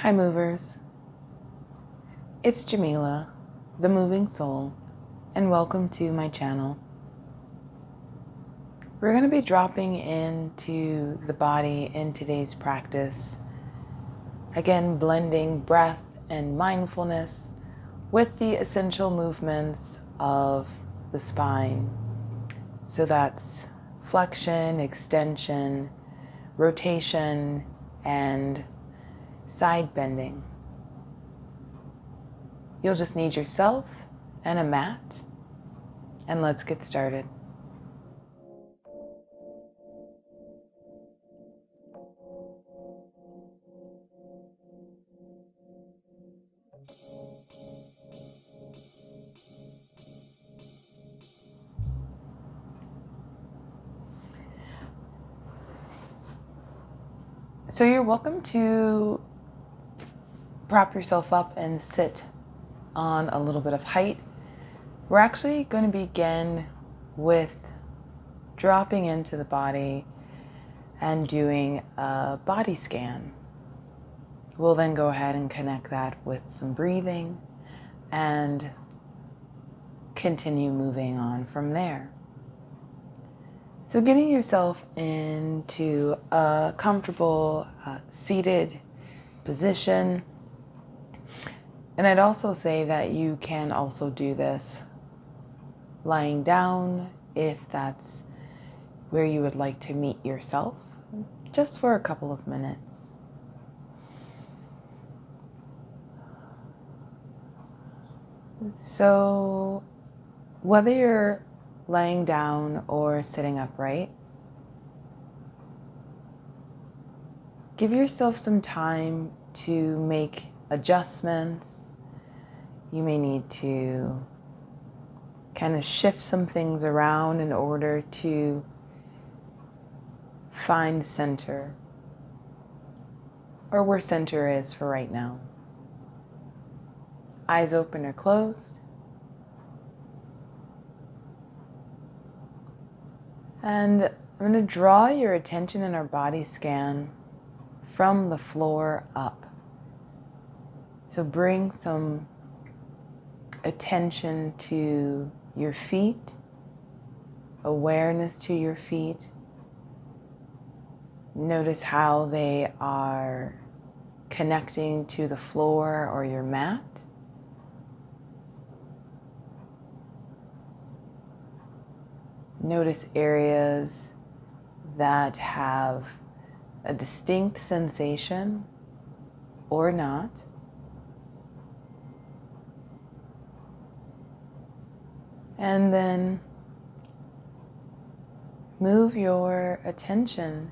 Hi movers, it's Jamila, the moving soul, and welcome to my channel. We're going to be dropping into the body in today's practice. Again, blending breath and mindfulness with the essential movements of the spine. So that's flexion, extension, rotation, and side bending. You'll just need yourself and a mat, and let's get started. So you're welcome to prop yourself up and sit on a little bit of height. We're actually going to begin with dropping into the body and doing a body scan. We'll then go ahead and connect that with some breathing and continue moving on from there. So getting yourself into a comfortable seated position. And I'd also say that you can also do this lying down if that's where you would like to meet yourself, just for a couple of minutes. So whether you're laying down or sitting upright, give yourself some time to make adjustments. You may need to kind of shift some things around in order to find center, or where center is for right now. Eyes open or closed. And I'm going to draw your attention in our body scan from the floor up. So bring some attention to your feet, awareness to your feet. Notice how they are connecting to the floor or your mat. Notice areas that have a distinct sensation or not. And then move your attention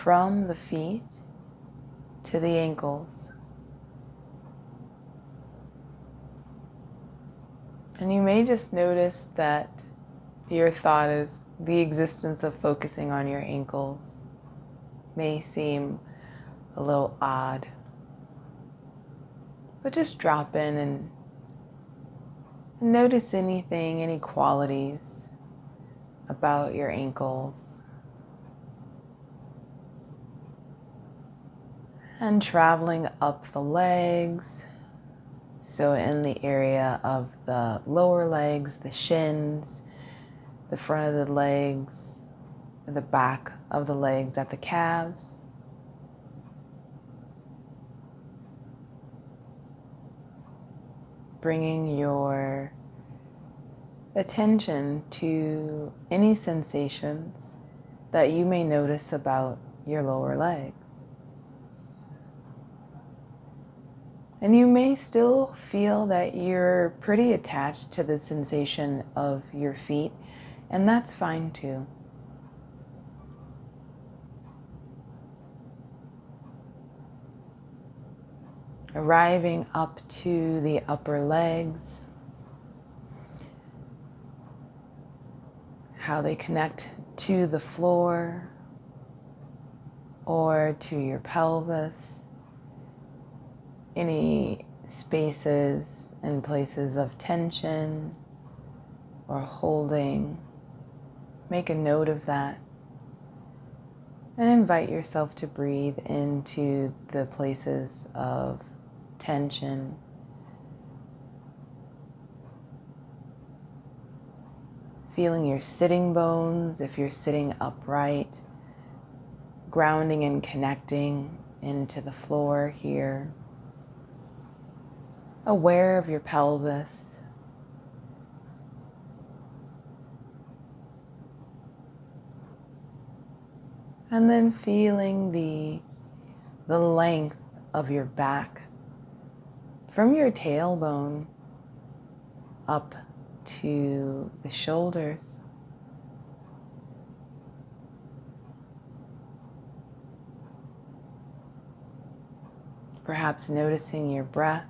from the feet to the ankles. And you may just notice that your thought is the existence of focusing on your ankles may seem a little odd. But just drop in and notice anything, any qualities about your ankles. And traveling up the legs. So in the area of the lower legs, the shins, the front of the legs, the back of the legs at the calves. Bringing your attention to any sensations that you may notice about your lower leg. And you may still feel that you're pretty attached to the sensation of your feet, and that's fine too. Arriving up to the upper legs, how they connect to the floor or to your pelvis. Any spaces and places of tension or holding, make a note of that. And invite yourself to breathe into the places of tension. Feeling your sitting bones if you're sitting upright, grounding and connecting into the floor here. Aware of your pelvis. And then feeling the length of your back from your tailbone up to the shoulders. Perhaps noticing your breath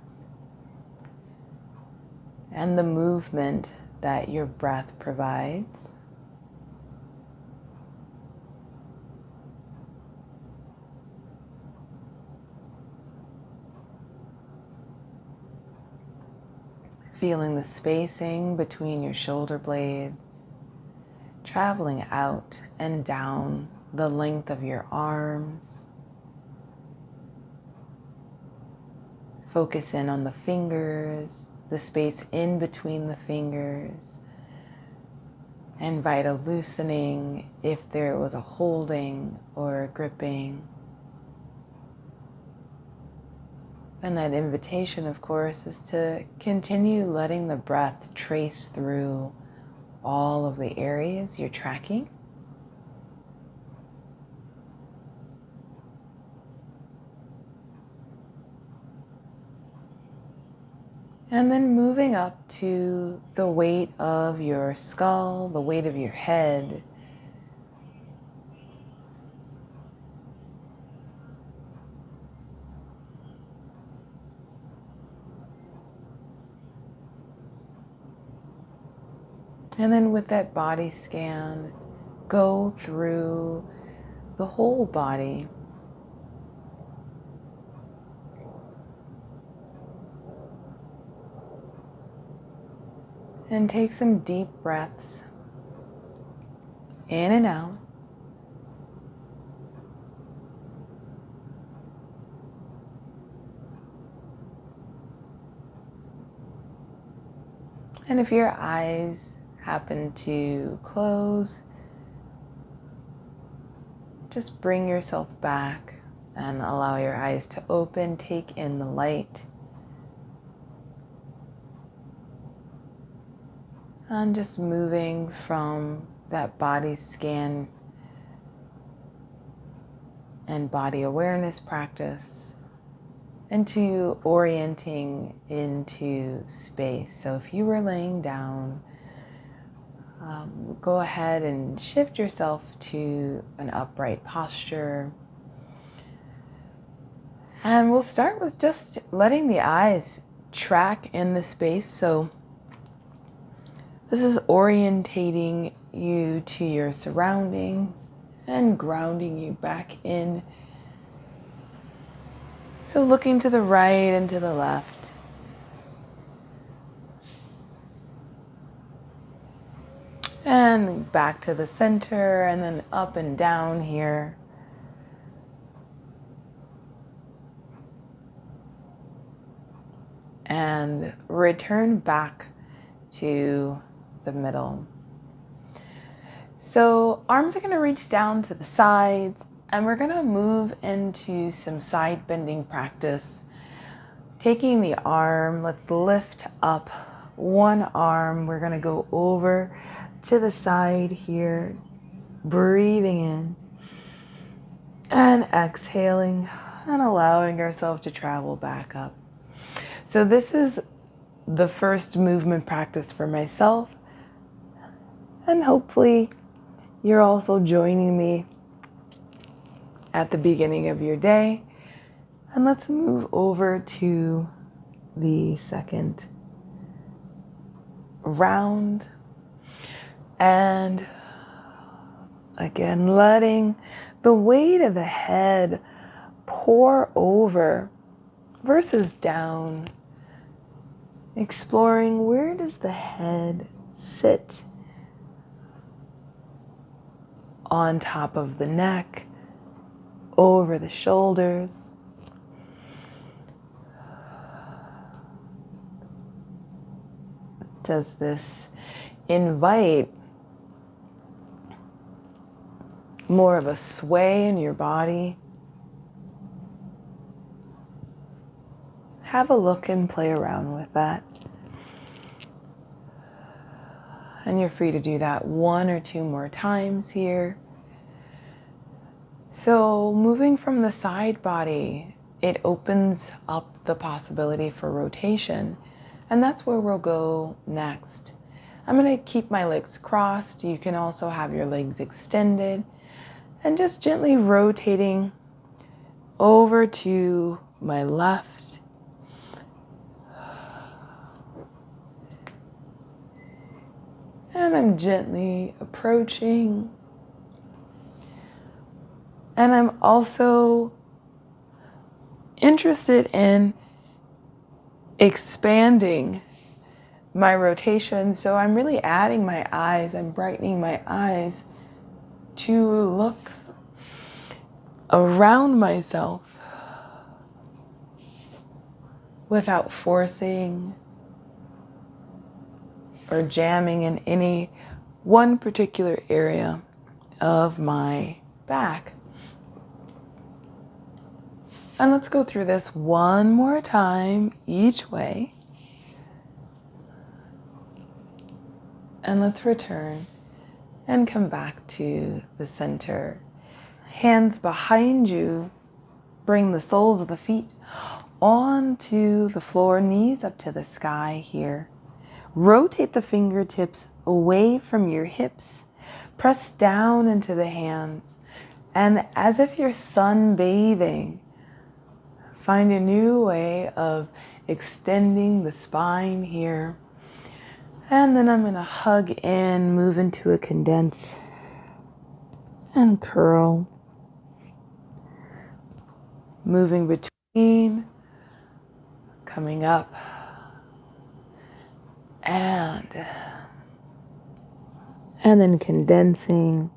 and the movement that your breath provides. Feeling the spacing between your shoulder blades, traveling out and down the length of your arms. Focus in on the fingers, the space in between the fingers. Invite a loosening if there was a holding or a gripping. And that invitation, of course, is to continue letting the breath trace through all of the areas you're tracking. And then moving up to the weight of your skull, the weight of your head. And then with that body scan, go through the whole body. And take some deep breaths in and out. And if your eyes happen to close, just bring yourself back and allow your eyes to open. Take in the light. And just moving from that body scan and body awareness practice into orienting into space. So if you were laying down, go ahead and shift yourself to an upright posture. And we'll start with just letting the eyes track in the space. So this is orientating you to your surroundings and grounding you back in. So looking to the right and to the left. And back to the center and then up and down here. And return back to the middle. So arms are going to reach down to the sides, and we're going to move into some side bending practice. Taking the arm, let's lift up one arm. We're going to go over to the side here, breathing in and exhaling and allowing ourselves to travel back up. So this is the first movement practice for myself, and hopefully you're also joining me at the beginning of your day. And let's move over to the second round. And again, letting the weight of the head pour over versus down. Exploring, where does the head sit on top of the neck, over the shoulders. Does this invite more of a sway in your body? Have a look and play around with that. And you're free to do that 1 or 2 more times here. So moving from the side body, it opens up the possibility for rotation. And that's where we'll go next. I'm going to keep my legs crossed. You can also have your legs extended. And just gently rotating over to my left. And I'm gently approaching. And I'm also interested in expanding my rotation. So I'm really adding my eyes. I'm brightening my eyes to look around myself without forcing or jamming in any one particular area of my back. And let's go through this one more time each way. And let's return and come back to the center. Hands behind you, bring the soles of the feet onto the floor, knees up to the sky here. Rotate the fingertips away from your hips. Press down into the hands. And as if you're sunbathing, find a new way of extending the spine here. And then I'm going to hug in, move into a condense and curl. Moving between, coming up, and then condensing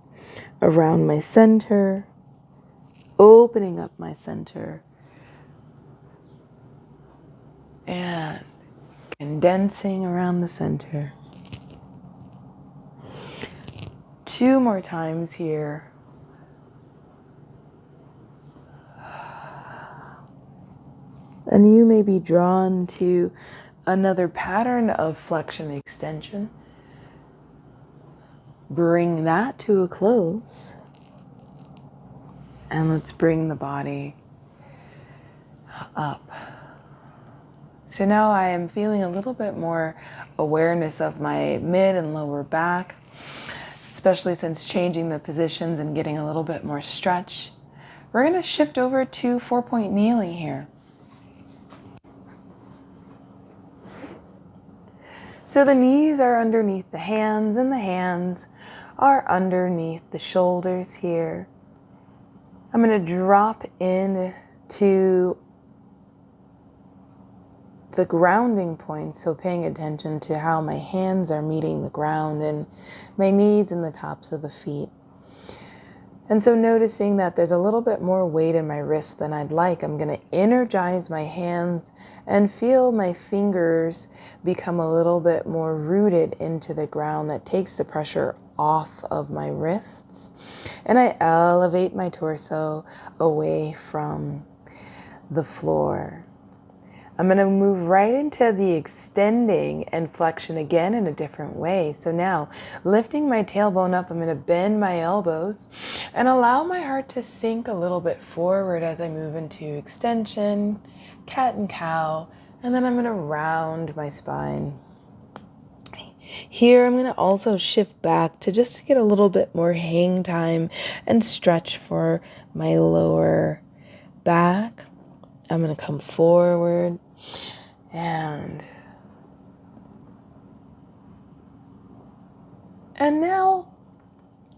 around my center, opening up my center, and condensing around the center. 2 more times here. And you may be drawn to another pattern of flexion extension. Bring that to a close. And let's bring the body up. So now I am feeling a little bit more awareness of my mid and lower back, especially since changing the positions and getting a little bit more stretch. We're going to shift over to 4-point kneeling here. So the knees are underneath the hands and the hands are underneath the shoulders here. I'm going to drop in to the grounding point, so paying attention to how my hands are meeting the ground and my knees and the tops of the feet. And so noticing that there's a little bit more weight in my wrist than I'd like, I'm going to energize my hands and feel my fingers become a little bit more rooted into the ground. That takes the pressure off of my wrists. And I elevate my torso away from the floor. I'm going to move right into the extending and flexion again in a different way. So now, lifting my tailbone up, I'm going to bend my elbows and allow my heart to sink a little bit forward as I move into extension, cat and cow, and then I'm going to round my spine. Here, I'm going to also shift back to just get a little bit more hang time and stretch for my lower back. I'm going to come forward and now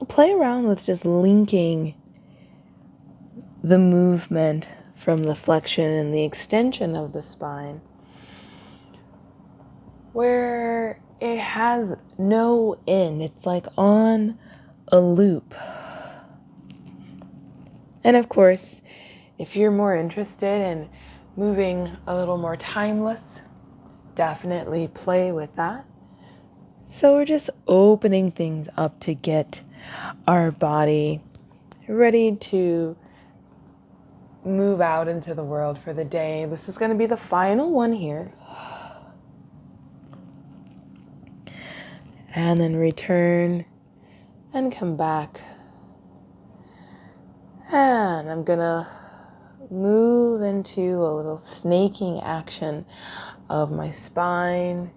play around with just linking the movement from the flexion and the extension of the spine where it has no end. It's like on a loop. And of course, if you're more interested in moving a little more timeless, definitely play with that. So we're just opening things up to get our body ready to move out into the world for the day. This is going to be the final one here. And then return and come back. And I'm going to move into a little snaking action of my spine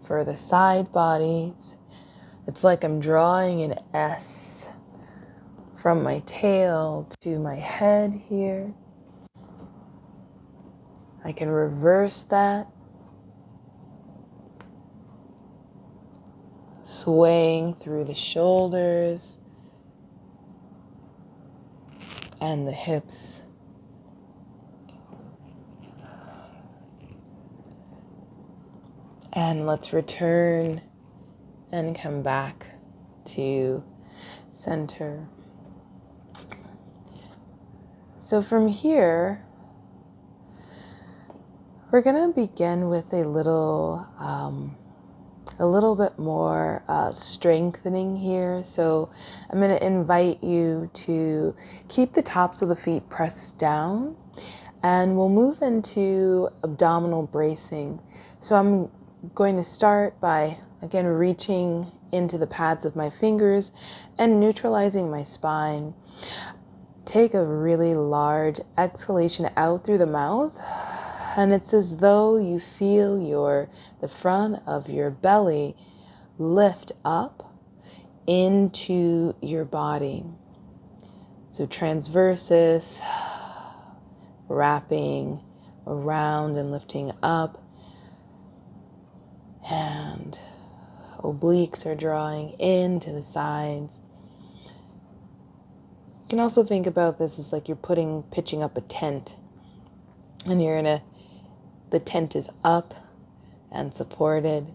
for the side bodies. It's like I'm drawing an S from my tail to my head here. I can reverse that, swaying through the shoulders and the hips. And let's return and come back to center. So from here, we're going to begin with a little bit more strengthening here. So I'm going to invite you to keep the tops of the feet pressed down, and we'll move into abdominal bracing. So I'm going to start by, again, reaching into the pads of my fingers and neutralizing my spine. Take a really large exhalation out through the mouth, and it's as though you feel the front of your belly lift up into your body. So transversus, wrapping around and lifting up, and obliques are drawing into the sides. You can also think about this as like you're pitching up a tent, and the tent is up and supported.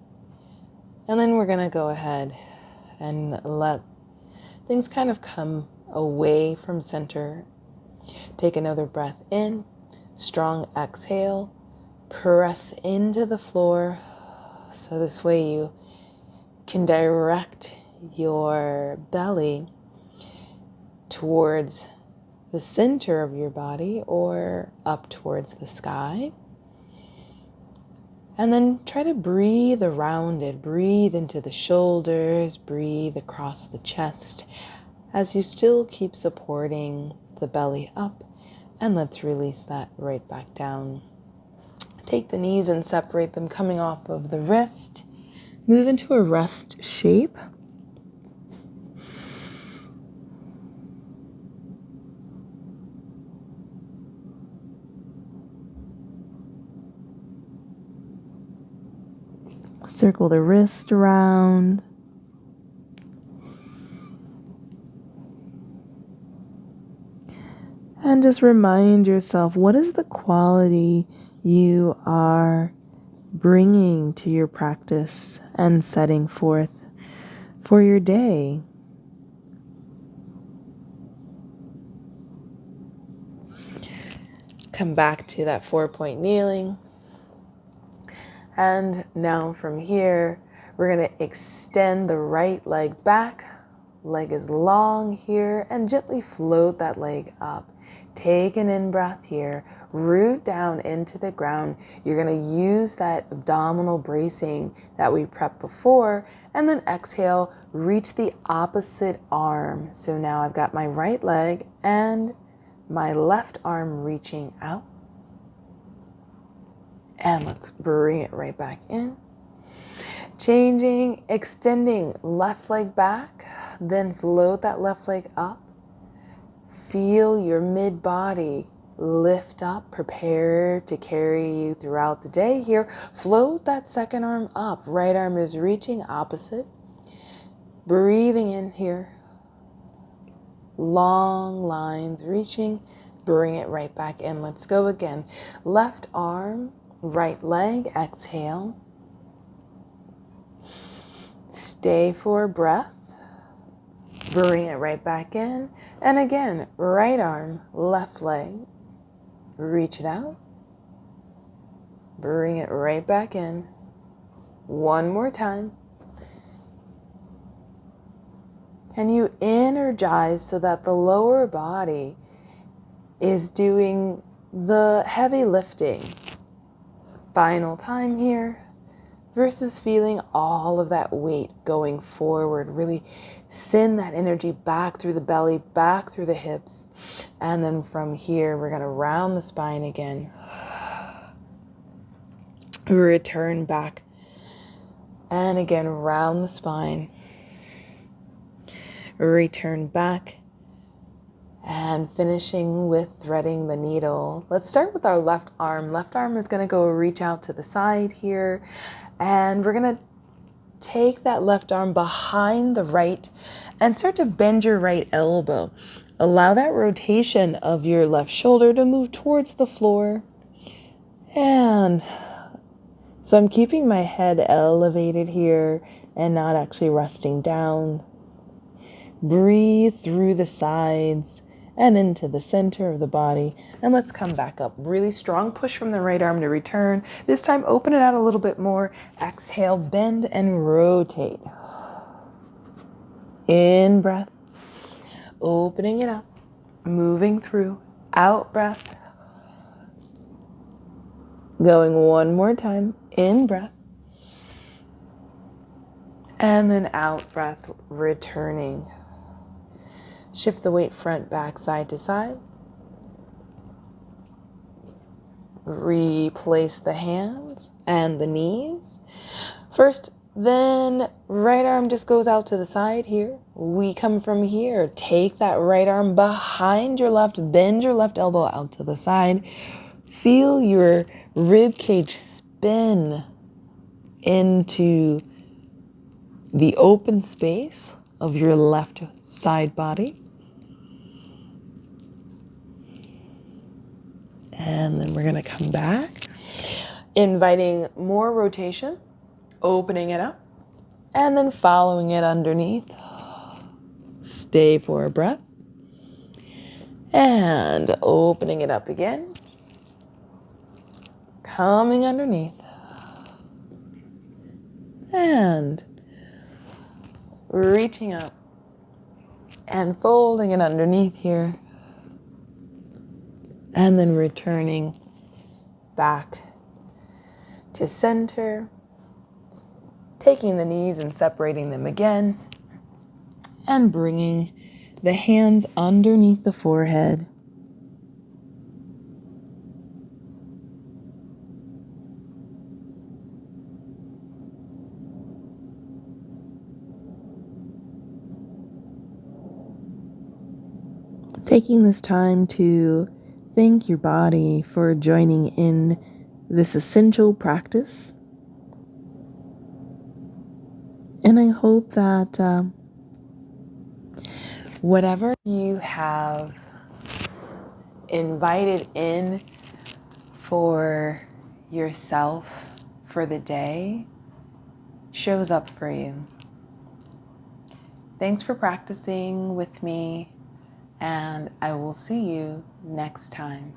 And then we're gonna go ahead and let things kind of come away from center. Take another breath in, strong exhale, press into the floor. So this way you can direct your belly towards the center of your body or up towards the sky. And then try to breathe around it. Breathe into the shoulders, breathe across the chest as you still keep supporting the belly up. And let's release that right back down. Take the knees and separate them coming off of the wrist. Move into a rest shape. Circle the wrist around. And just remind yourself, what is the quality you are bringing to your practice and setting forth for your day? Come back to that 4-point kneeling. And now from here, we're going to extend the right leg back. Leg is long here, and gently float that leg up. Take an in-breath here. Root down into the ground. You're going to use that abdominal bracing that we prepped before, and then exhale, reach the opposite arm. So now I've got my right leg and my left arm reaching out. And let's bring it right back in. Changing, extending left leg back, then float that left leg up. Feel your mid-body lift up, prepare to carry you throughout the day here. Float that second arm up. Right arm is reaching opposite. Breathing in here. Long lines reaching. Bring it right back in. Let's go again. Left arm, right leg, exhale. Stay for a breath. Bring it right back in. And again, right arm, left leg. Reach it out. Bring it right back in. One more time. Can you energize so that the lower body is doing the heavy lifting? Final time here. Versus feeling all of that weight going forward. Really send that energy back through the belly, back through the hips. And then from here, we're going to round the spine again. Return back. And again, round the spine. Return back. And finishing with threading the needle. Let's start with our left arm. Left arm is going to go reach out to the side here. And we're going to take that left arm behind the right and start to bend your right elbow. Allow that rotation of your left shoulder to move towards the floor. And so I'm keeping my head elevated here and not actually resting down. Breathe through the sides and into the center of the body. And let's come back up. Really strong push from the right arm to return. This time, open it out a little bit more. Exhale, bend and rotate. In breath. Opening it up. Moving through. Out breath. Going one more time. In breath. And then out breath, returning. Shift the weight front, back, side to side. Replace the hands and the knees. First, then right arm just goes out to the side here. We come from here. Take that right arm behind your left. Bend your left elbow out to the side. Feel your rib cage spin into the open space of your left side body. And then we're going to come back, inviting more rotation, opening it up, and then following it underneath. Stay for a breath. And opening it up again. Coming underneath. And reaching up and folding it underneath here. And then returning back to center. Taking the knees and separating them again. And bringing the hands underneath the forehead. Taking this time to thank your body for joining in this essential practice. And I hope that whatever you have invited in for yourself for the day shows up for you. Thanks for practicing with me, and I will see you next time.